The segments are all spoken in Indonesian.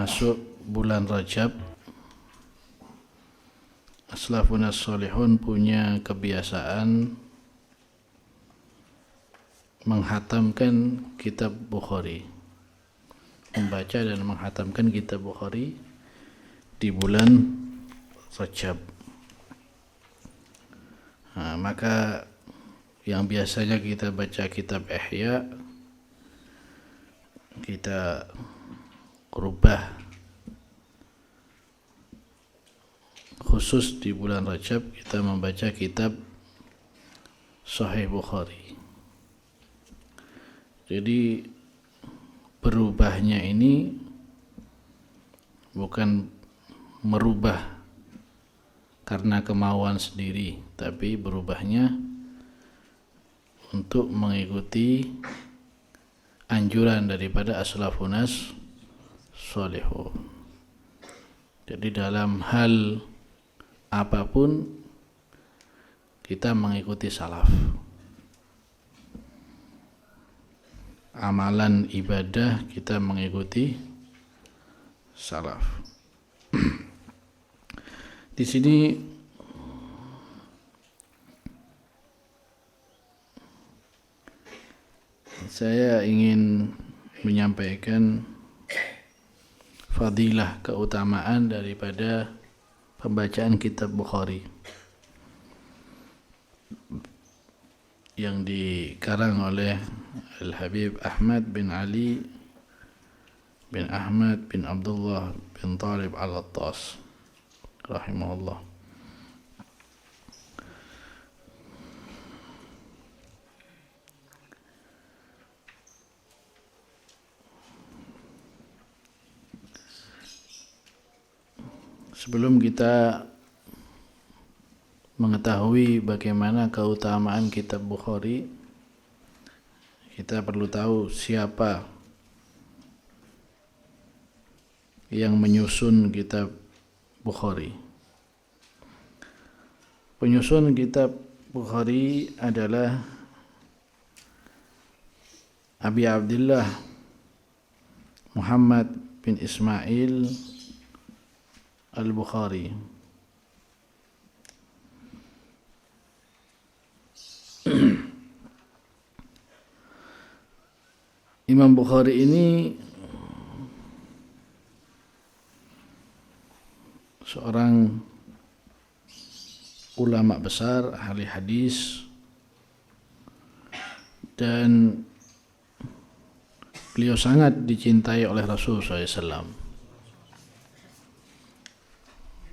masuk bulan Rajab, Aslafun as-solihun punya kebiasaan menghatamkan kitab Bukhari, membaca dan menghatamkan kitab Bukhari di bulan Rajab. Nah, maka yang biasanya kita baca kitab Ihya, kita rubah khusus di bulan Rajab kita membaca kitab Sahih Bukhari. Jadi berubahnya ini bukan merubah karena kemauan sendiri, tapi berubahnya untuk mengikuti anjuran daripada as-salafunas sholihun. Jadi dalam hal apapun kita mengikuti salaf. Amalan ibadah kita mengikuti salaf. Di sini saya ingin menyampaikan fadilah, keutamaan daripada pembacaan kitab Bukhari yang dikarang oleh Al-Habib Ahmad bin Ali bin Ahmad bin Abdullah bin Talib al-Attas rahimahullah. Sebelum kita mengetahui bagaimana keutamaan kitab Bukhari, kita perlu tahu siapa yang menyusun kitab Bukhari. Penyusun kitab Bukhari adalah Abi Abdullah Muhammad bin Ismail Al-Bukhari. Imam Bukhari ini seorang ulama besar, ahli hadis, dan beliau sangat dicintai oleh Rasulullah SAW.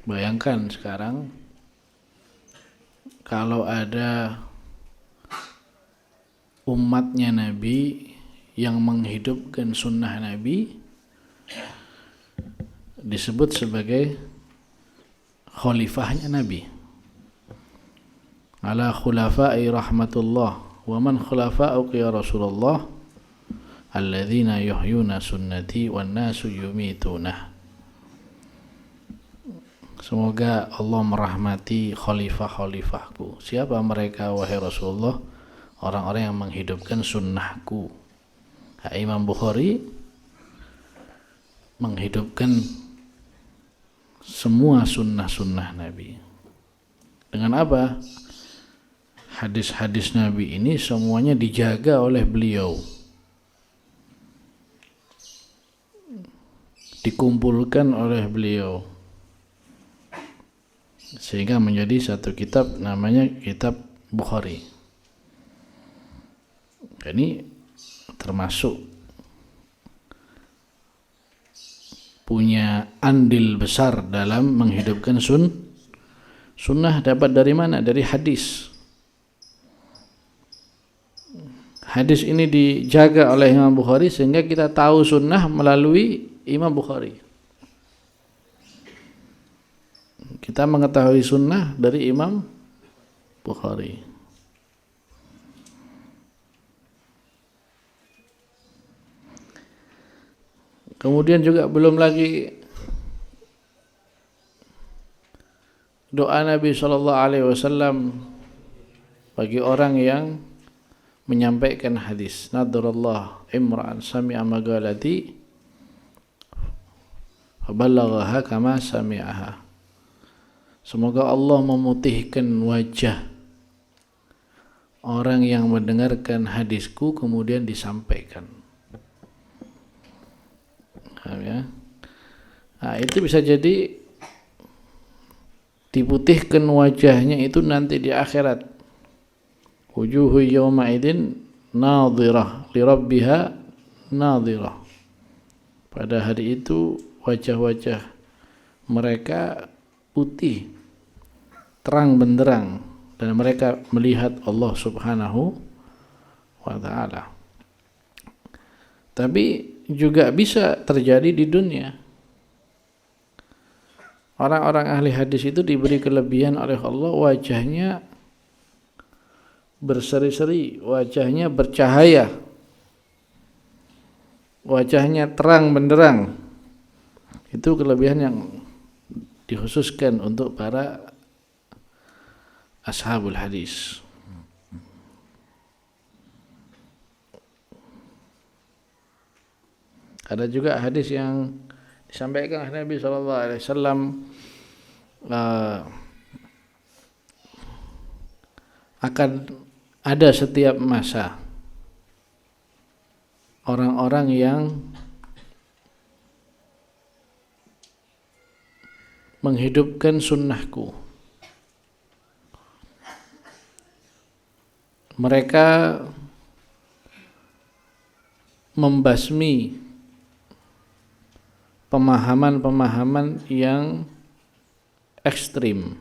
Bayangkan sekarang kalau ada umatnya Nabi yang menghidupkan sunnah Nabi, disebut sebagai khalifahnya Nabi. Ala khulafai rahmatullah wa man khulafa'uka ya Rasulullah alladzina yuhyuna sunnati wan nasu yumituna. Semoga Allah merahmati khalifah-khalifahku. Siapa mereka wahai Rasulullah? Orang-orang yang menghidupkan sunnahku. Imam Bukhari menghidupkan semua sunnah-sunnah Nabi. Dengan apa? Hadis-hadis Nabi ini semuanya dijaga oleh beliau, dikumpulkan oleh beliau, sehingga menjadi satu kitab namanya kitab Bukhari. Ini termasuk punya andil besar dalam menghidupkan sunnah. Dapat dari mana? Dari hadis. Hadis ini dijaga oleh Imam Bukhari sehingga kita tahu sunnah melalui Imam Bukhari. Kita mengetahui sunnah dari Imam Bukhari. Kemudian juga belum lagi doa Nabi SAW bagi orang yang menyampaikan hadis. Nadarallah imra'an sami'a magalati faballaghaha kama sami'aha. Semoga Allah memutihkan wajah orang yang mendengarkan hadisku kemudian disampaikan. Ya. Nah, itu bisa jadi diputihkan wajahnya itu nanti di akhirat. Wujuhu yawma idzin nadhirah li rabbiha nadhirah. Pada hari itu wajah-wajah mereka putih, terang benderang, dan mereka melihat Allah Subhanahu wa ta'ala. Tapi juga bisa terjadi di dunia. Orang-orang ahli hadis itu diberi kelebihan oleh Allah, wajahnya berseri-seri, wajahnya bercahaya, wajahnya terang benderang. Itu kelebihan yang dikhususkan untuk para ashabul hadis. Ada juga hadis yang disampaikan oleh Nabi SAW, akan ada setiap masa orang-orang yang menghidupkan sunnahku. Mereka membasmi pemahaman-pemahaman yang ekstrim,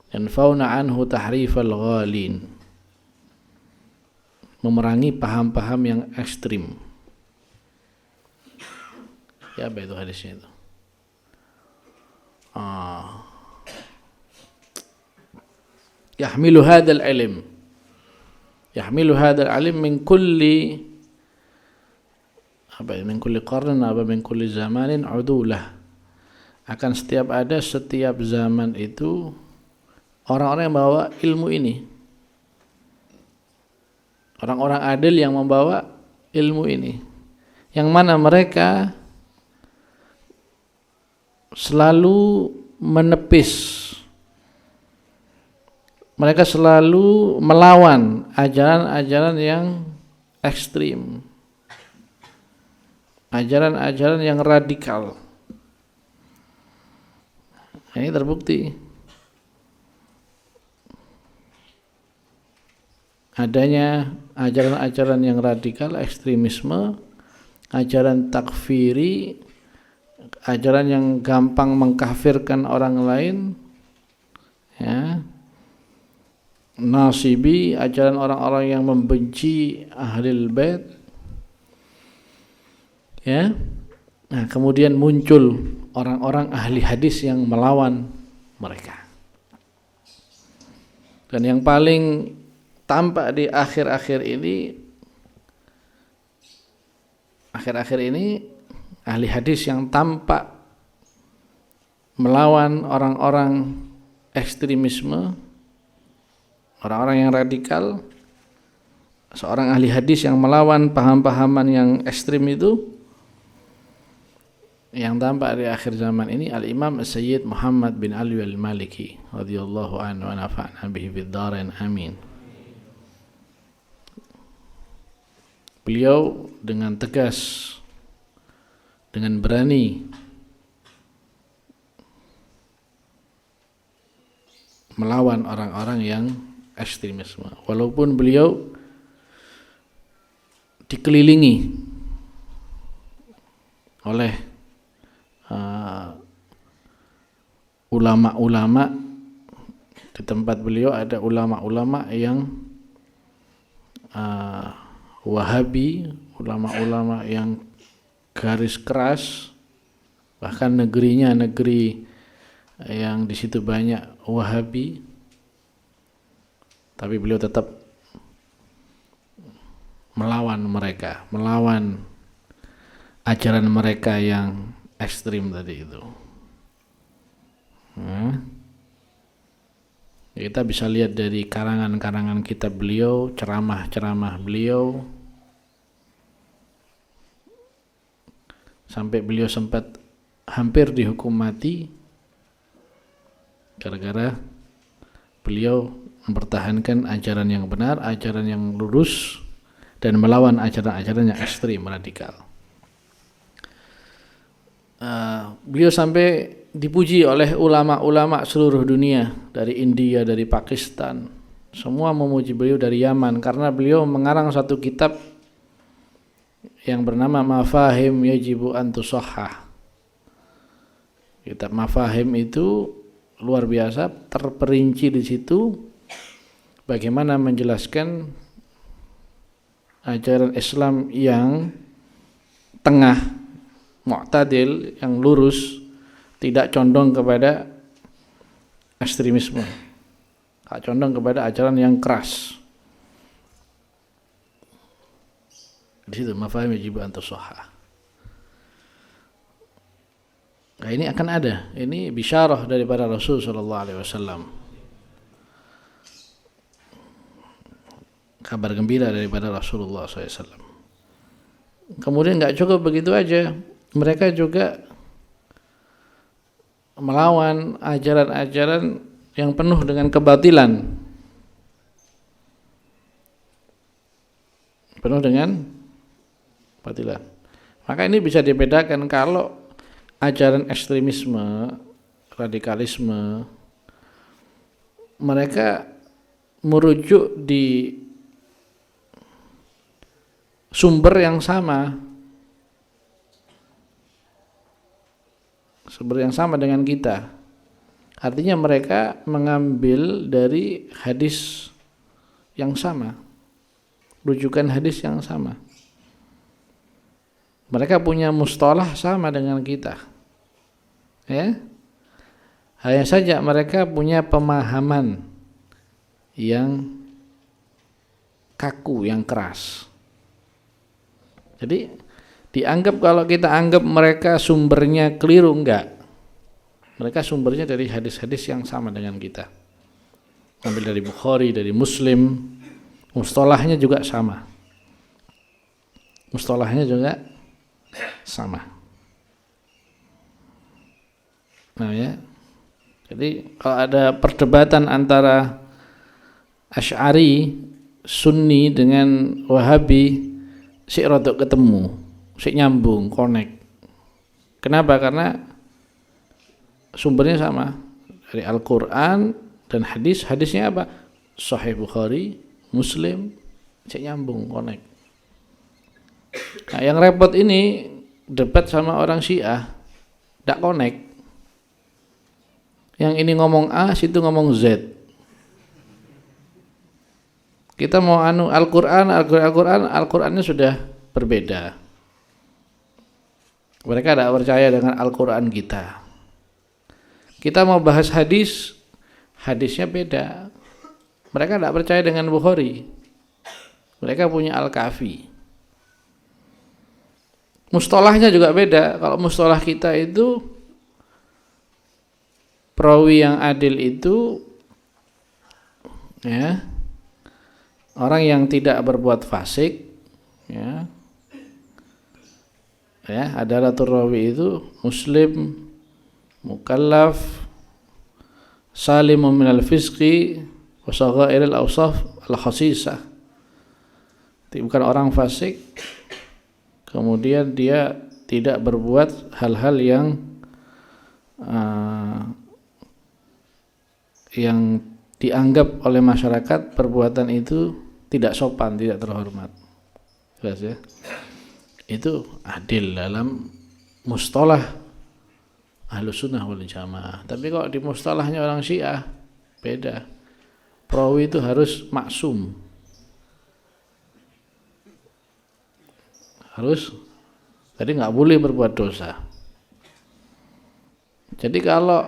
yanfauna anhu tahrifal ghalin, memerangi paham-paham yang ekstrim. Ya, apa itu hadisnya itu? Yahmilu hadzal ilm, yahmilu hadzal ilm min kulli min kulli qarnin min kulli zamanin udulah. Akan setiap zaman itu orang-orang yang membawa ilmu ini, orang-orang adil yang membawa ilmu ini, yang mana mereka selalu menepis, mereka selalu melawan ajaran-ajaran yang ekstrim, ajaran-ajaran yang radikal. Ini terbukti adanya ajaran-ajaran yang radikal, ekstremisme, ajaran takfiri, ajaran yang gampang mengkafirkan orang lain, ya, nasibi, ajaran orang-orang yang membenci ahlul bait, ya. Nah, kemudian muncul orang-orang ahli hadis yang melawan mereka. Dan yang paling tampak di akhir-akhir ini ahli hadis yang tampak melawan orang-orang ekstremisme, orang-orang yang radikal. Seorang ahli hadis yang melawan paham-pahaman yang ekstrim itu, yang tampak di akhir zaman ini, Al-Imam Sayyid Muhammad bin Ali Al-Maliki radhiyallahu anhu wa nafa'na bihi fid dharain amin. Beliau dengan tegas, dengan berani melawan orang-orang yang ekstremisme, walaupun beliau dikelilingi oleh ulama-ulama. Di tempat beliau ada ulama-ulama yang Wahabi, ulama-ulama yang garis keras, bahkan negerinya negeri yang di situ banyak Wahabi, tapi beliau tetap melawan mereka, melawan ajaran mereka yang ekstrim tadi itu. Kita bisa lihat dari karangan-karangan kitab beliau, ceramah-ceramah beliau, sampai beliau sempat hampir dihukum mati gara-gara beliau mempertahankan ajaran yang benar, ajaran yang lurus, dan melawan ajaran-ajaran yang ekstrim, radikal. Beliau sampai dipuji oleh ulama-ulama seluruh dunia, dari India, dari Pakistan, semua memuji beliau, dari Yaman, karena beliau mengarang satu kitab yang bernama Mafahim Yajibu an Tusahhah. Kitab Mafahim itu luar biasa, terperinci di situ bagaimana menjelaskan ajaran Islam yang tengah, mu'tadil, yang lurus, tidak condong kepada ekstremisme, tidak condong kepada ajaran yang keras. Di situ Mafahim Yajibu an Tusahhah. Nah, ini akan ada, ini bisyarah daripada Rasul sallallahu alaihi wasallam. Kabar gembira daripada Rasulullah SAW. Kemudian nggak cukup begitu aja, mereka juga melawan ajaran-ajaran yang penuh dengan kebatilan, penuh dengan kebatilan. Maka ini bisa dibedakan kalau ajaran ekstremisme, radikalisme, mereka merujuk di sumber yang sama, dengan kita. Artinya mereka mengambil dari hadis yang sama, rujukan hadis yang sama. Mereka punya mustalah sama dengan kita, ya. Hanya saja mereka punya pemahaman yang kaku, yang keras. Jadi dianggap, kalau kita anggap mereka sumbernya keliru, enggak. Mereka sumbernya dari hadis-hadis yang sama dengan kita. Ambil dari Bukhari, dari Muslim, mustalahnya juga sama. Mustalahnya juga sama. Nah ya. Jadi kalau ada perdebatan antara Asy'ari, Sunni dengan Wahabi, sik rodok ketemu, sik nyambung, connect. Kenapa? Karena sumbernya sama, dari Al-Qur'an dan hadis. Hadisnya apa? Sahih Bukhari, Muslim, sik nyambung, connect. Nah, yang repot ini debat sama orang Syiah, ndak connect. Yang ini ngomong A, situ ngomong Z. Kita mau Al-Qur'annya sudah berbeda. Mereka tidak percaya dengan Al-Qur'an kita. Kita mau bahas hadis, hadisnya beda. Mereka tidak percaya dengan Bukhari. Mereka punya Al-Kafi. Mustalahnya juga beda. Kalau mustalah kita itu, perawi yang adil itu, ya, orang yang tidak berbuat fasik, ya, adalah rawi itu muslim, mukallaf, salimun minal fisqi wa saghairil awsaf al-khasisah. Bukan orang fasik, kemudian dia tidak berbuat hal-hal yang dianggap oleh masyarakat perbuatan itu tidak sopan, tidak terhormat. Jelas ya? Itu adil dalam mustalah Ahlus Sunnah wal Jamaah. Tapi kalau di mustalahnya orang Syiah beda. Perawi itu harus maksum. Jadi nggak boleh berbuat dosa. Jadi kalau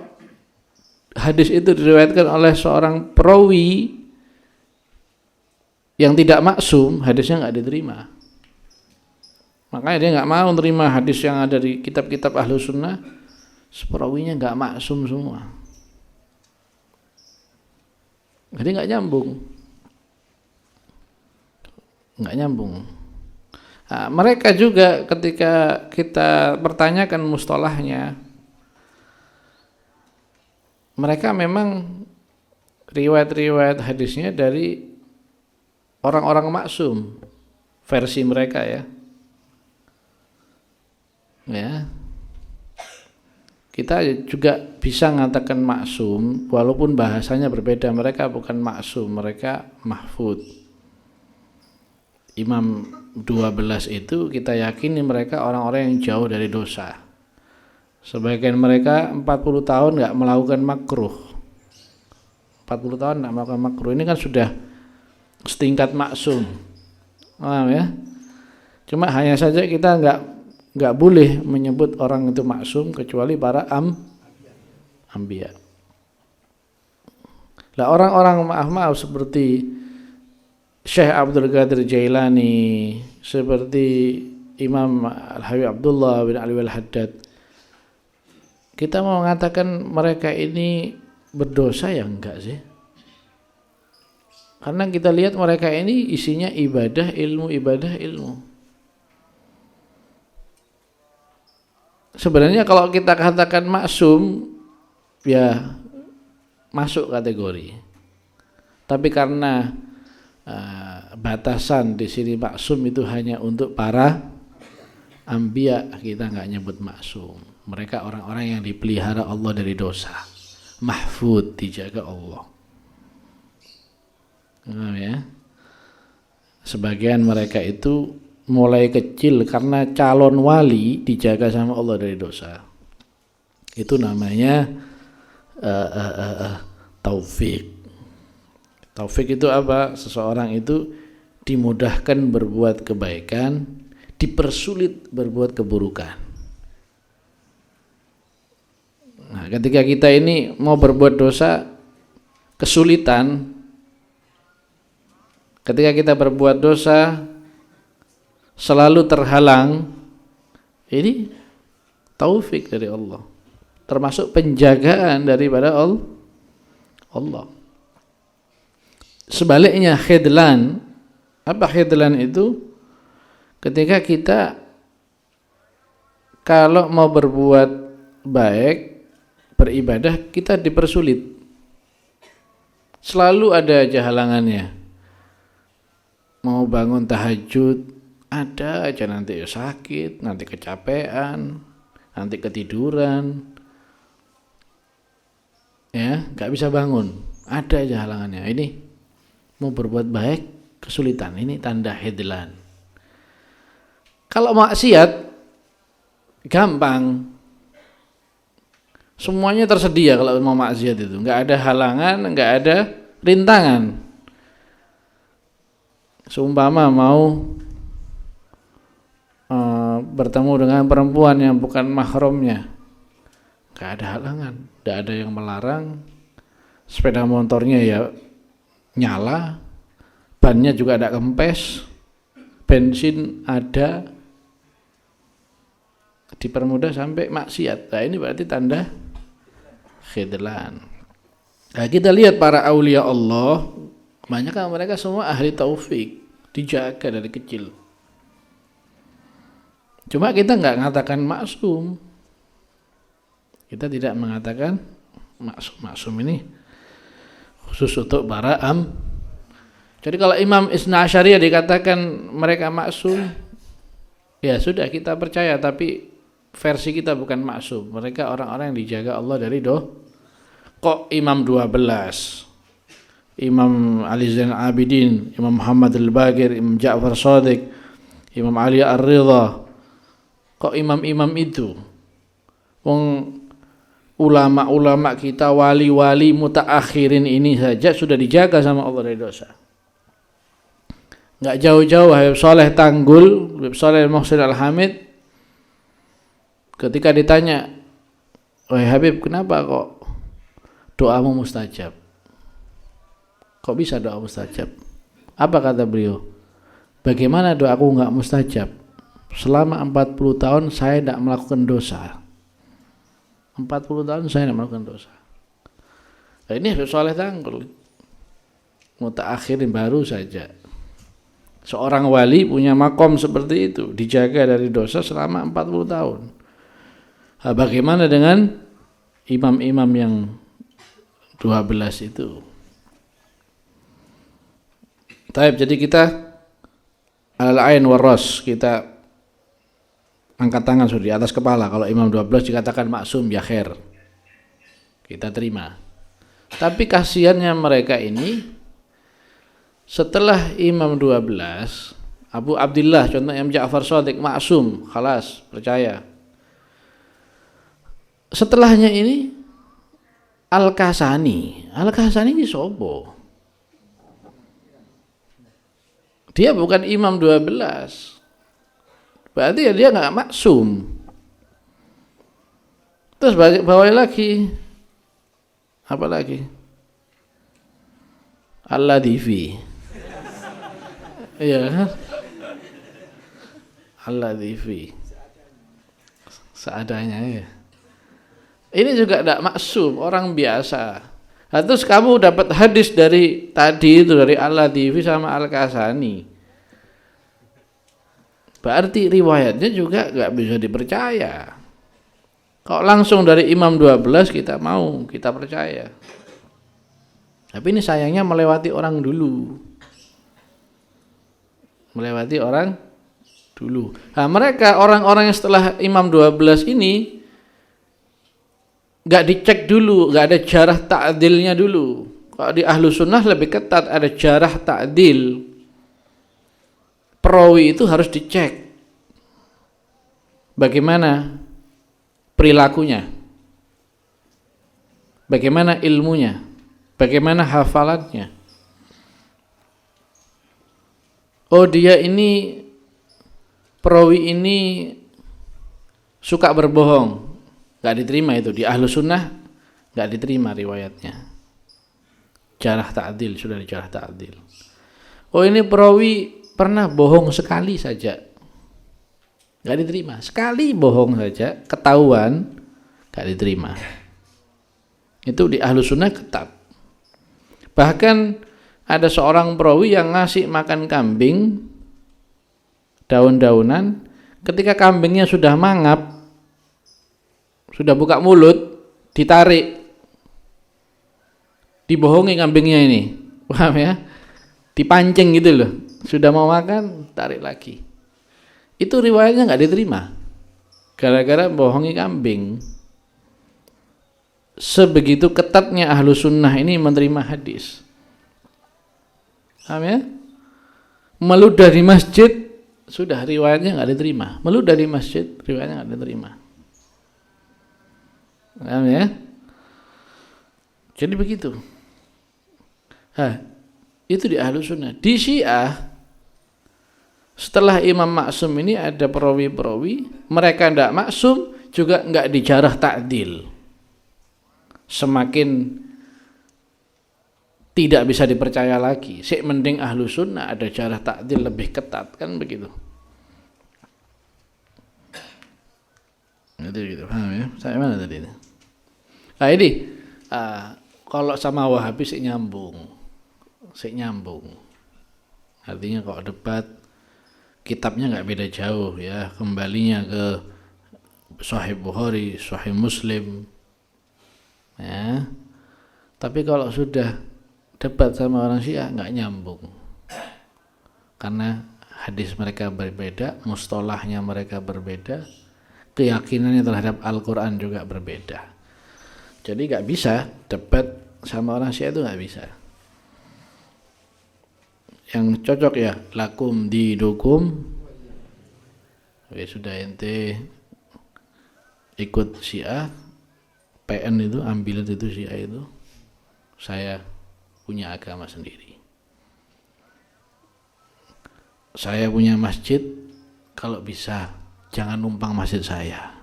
hadis itu diriwayatkan oleh seorang perawi yang tidak maksum, hadisnya nggak diterima. Makanya dia nggak mau menerima hadis yang ada di kitab-kitab Ahlus Sunnah, perawinya nggak maksum semua. Jadi nggak nyambung. Nah, mereka juga ketika kita pertanyakan mustalahnya, mereka memang riwayat-riwayat hadisnya dari orang-orang maksum, versi mereka ya. Ya. Kita juga bisa mengatakan maksum walaupun bahasanya berbeda. Mereka bukan maksum, mereka mahfud. Imam 12 itu kita yakini mereka orang-orang yang jauh dari dosa. Sebagian mereka 40 tahun enggak melakukan makruh. 40 tahun enggak melakukan makruh. Ini kan sudah setingkat maksum. Paham ya? Cuma hanya saja kita enggak boleh menyebut orang itu maksum kecuali para anbiya. Lah orang-orang maaf seperti Syekh Abdul Qadir Jailani, seperti Imam Al-Habib Abdullah bin Ali Al-Haddad, kita mau mengatakan mereka ini berdosa ya enggak sih? Karena kita lihat mereka ini isinya ibadah ilmu. Sebenarnya kalau kita katakan maksum ya masuk kategori. Tapi karena batasan di sini maksum itu hanya untuk para anbiya, kita enggak nyebut maksum. Mereka orang-orang yang dipelihara Allah dari dosa. Mahfud, dijaga Allah. Ya. Sebagian mereka itu mulai kecil karena calon wali dijaga sama Allah dari dosa. Itu namanya taufik. Taufik itu apa? Seseorang itu dimudahkan berbuat kebaikan, dipersulit berbuat keburukan. Nah, ketika kita ini mau berbuat dosa kesulitan, ketika kita berbuat dosa selalu terhalang, ini taufik dari Allah, termasuk penjagaan daripada Allah. Sebaliknya khidlan, apa khidlan itu? Ketika kita kalau mau berbuat baik, beribadah, kita dipersulit, selalu ada aja halangannya. Mau bangun tahajud, ada aja nanti sakit, nanti kecapean, nanti ketiduran, ya nggak bisa bangun, ada aja halangannya. Ini mau berbuat baik kesulitan, ini tanda khidlan. Kalau maksiat gampang, semuanya tersedia. Kalau mau maksiat itu nggak ada halangan, nggak ada rintangan. Seumpama mau bertemu dengan perempuan yang bukan mahramnya, nggak ada halangan, nggak ada yang melarang. Sepeda motornya ya nyala, bannya juga ada kempes, bensin ada, dipermudah sampai maksiat. Nah, ini berarti tanda khidlan. Nah, kita lihat para aulia Allah, kebanyakan mereka semua ahli taufik, dijaga dari kecil. Cuma kita enggak mengatakan maksum. Kita tidak mengatakan maksum. Maksum ini khusus untuk para Jadi kalau Imam Isna Asyariyah dikatakan mereka maksum, ya sudah kita percaya, tapi versi kita bukan maksum. Mereka orang-orang yang dijaga Allah dari Kok Imam 12, Imam Ali Zainal Abidin, Imam Muhammad Al-Baqir, Imam Ja'far Shadiq, Imam Ali Ar-Ridha, kok imam-imam itu? Wong ulama-ulama kita, wali-wali mutaakhirin ini saja sudah dijaga sama Allah dari dosa. Enggak jauh-jauh Habib Saleh Tanggul, Habib Saleh Muhsin Al-Hamid, ketika ditanya, "Wahai Habib, kenapa kok doamu mustajab? Kok bisa doa mustajab?" Apa kata beliau? "Bagaimana doaku enggak mustajab? Selama 40 tahun saya tidak melakukan dosa. 40 tahun saya tidak melakukan dosa." Nah, ini Habib Saleh Tanggul, mutaakhirin baru saja. Seorang wali punya makom seperti itu, dijaga dari dosa selama 40 tahun. Nah, bagaimana dengan imam-imam yang 12 itu. Taib, jadi kita al-ain waras, kita angkat tangan sudah di atas kepala. Kalau imam 12 dikatakan maksum, ya khair, kita terima. Tapi kasihannya mereka ini, setelah imam 12, Abu Abdillah contoh Imam Ja'far Shadiq maksum, khalas, percaya. Setelahnya ini Al-Kasani ini sobo. Dia bukan imam 12. Berarti ya dia enggak maksum. Terus bawain lagi. Apa lagi? Al-Latifi. Iya. Al-Latifi. Seadanya ya. Ini juga tidak maksum, orang biasa. Nah, terus kamu dapat hadis dari tadi itu, dari Al-Latifi sama Al-Kasani. Berarti riwayatnya juga nggak bisa dipercaya. Kalau langsung dari imam 12 kita mau, kita percaya. Tapi ini sayangnya melewati orang dulu. Melewati orang dulu. Nah, mereka orang-orang yang setelah imam 12 ini nggak dicek dulu, nggak ada jarah ta'dilnya dulu. Kalau di ahlu sunnah lebih ketat, ada jarah ta'dil. Perawi itu harus dicek bagaimana perilakunya, bagaimana ilmunya, bagaimana hafalannya. Oh, dia ini, perawi ini suka berbohong, nggak diterima itu di ahlu sunnah, nggak diterima riwayatnya. Jarah ta'dil, sudah di jarah ta'dil. Oh, ini perawi pernah bohong sekali saja, nggak diterima. Sekali bohong saja ketahuan, nggak diterima. Itu di ahlu sunnah ketat. Bahkan ada seorang perawi yang ngasih makan kambing daun-daunan, ketika kambingnya sudah mangap, sudah buka mulut, ditarik, dibohongi kambingnya ini, paham ya? Dipancing gitu loh, sudah mau makan, tarik lagi. Itu riwayatnya nggak diterima, gara-gara bohongi kambing. Sebegitu ketatnya ahlu sunnah ini menerima hadis, paham ya? Meludah di masjid, sudah riwayatnya nggak diterima. Meludah di masjid, riwayatnya nggak diterima. Paham ya? Jadi begitu. Itu di ahlu sunnah. Di Syiah, setelah imam maksum ini ada perawi-perawi, mereka tidak maksum juga nggak dijarah ta'dil. Semakin tidak bisa dipercaya lagi. Sik mending ahlu sunnah ada jarah ta'dil lebih ketat, kan begitu. Gitu, paham ya? Saya mana tadi ini? Nah ini, kalau sama Wahabi sik nyambung. Artinya kalau debat, kitabnya nggak beda jauh ya, kembalinya ke Sahih Bukhari, Sahih Muslim. Ya. Tapi kalau sudah debat sama orang Syiah nggak nyambung, karena hadis mereka berbeda, mustalahnya mereka berbeda, keyakinannya terhadap Al-Quran juga berbeda. Jadi nggak bisa debat sama orang Syiah, itu nggak bisa. Yang cocok ya lakum dinukum. Ya sudah, ente ikut Syiah, PN itu, ambil itu Syiah itu, saya punya agama sendiri. Saya punya masjid, kalau bisa jangan numpang masjid saya,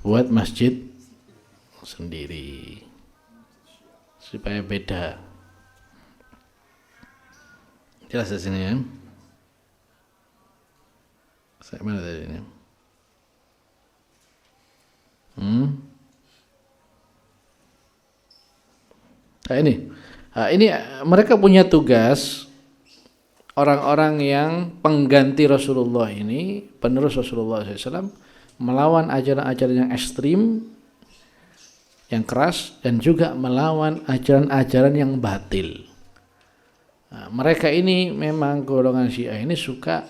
buat masjid sendiri supaya beda. Jelas di sini ya. Saya mana tadi ini? Nah ini mereka punya tugas, orang-orang yang pengganti Rasulullah ini, penerus Rasulullah SAW, melawan ajaran-ajaran yang ekstrim, yang keras dan juga melawan ajaran-ajaran yang batil. Nah, mereka ini memang golongan Syiah ini suka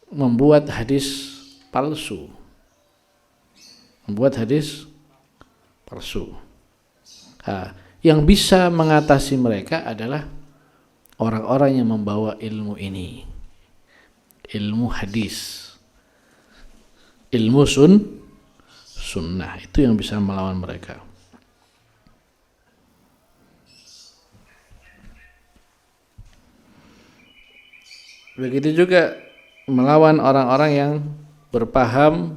membuat hadis palsu. Nah, yang bisa mengatasi mereka adalah orang-orang yang membawa ilmu ini, ilmu hadis, ilmu sunnah, itu yang bisa melawan mereka. Begitu juga melawan orang-orang yang berpaham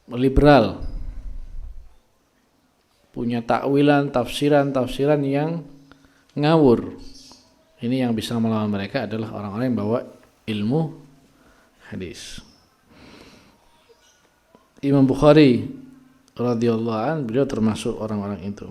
liberal, punya takwilan, tafsiran yang ngawur. Ini yang bisa melawan mereka adalah orang-orang yang bawa ilmu hadis. Imam Bukhari radhiyallahu anhu, beliau termasuk orang-orang itu.